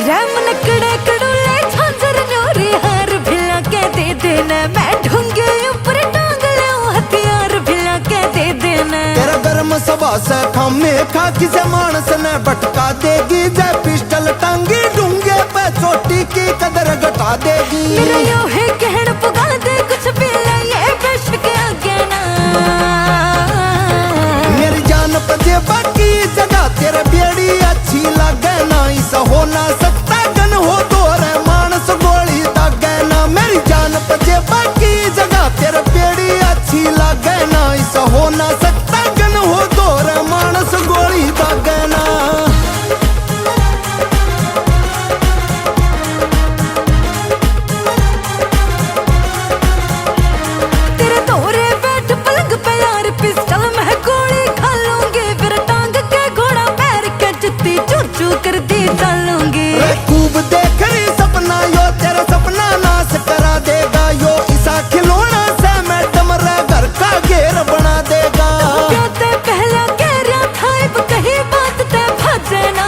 RAM नकड़े कड़ूले झांझर न्योरी हार भिला के दे देना। मैं ढूंगे ऊपर टांग ले हथियार भिला के दे देना। तेरा गर्म स्वभाव से खामे खा किसे मानस ने भटका देगी। जय पिस्टल टांगी ढूंगे पे चोटी की कदर घटा देगी। मेरा यो है कहन पुगा दे कुछ भी ले ये बेश के आगे ना। मेरी जान पजे बाकी जगह तेरे बेड़ी अच्छी लगे ना। ऐसा हो ना सकता गन हो तो रे मानस गोली दागे ना। मेरी जान पजे बाकी जगह तेरे बेड़ी अच्छी लगे ना। ऐसा हो ना सकता गन हो तो रे मानस गोली दागे ना। तेरे तोरे बैठ पलंग पे यार पिस्टल में गोली खा लूंगी। फिर टांग के घोड़ा पैर के जुत्ती चू चू कर दी डालूंगी। खूब देख रही सपना यो तेरा सपना नाश करा देगा। यो इसा खिलौना से मैडम रे घर का घेर बना देगा। ते पहला कह रहा था अब कहीं बात ते भजे ना।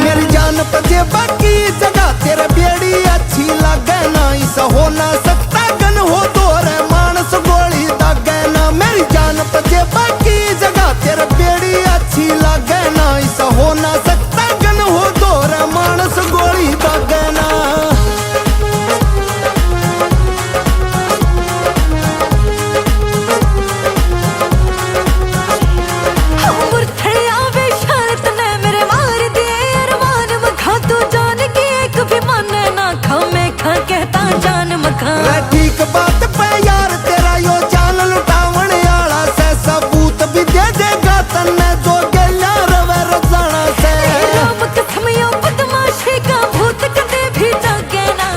मेरी जान पजे बाकी जगह तेरे बेड़ी अच्छी लगे ना। ऐसा हो ना सकता गन हो तो रे मानस गोली दागे ना। मेरी जान पजे बाकी जगह तेरे बेड़ी अच्छी लगे ना। ऐसा हो ना सकता गन हो तो रे मानस गोली दागे ना। ठीक बात पे यार तेरा यो जान लुटावन आला से सबूत भी दे देगा तन्ने जो गेला रवे रजाना से। बदमाशी का भूत कदे भी जागे ना।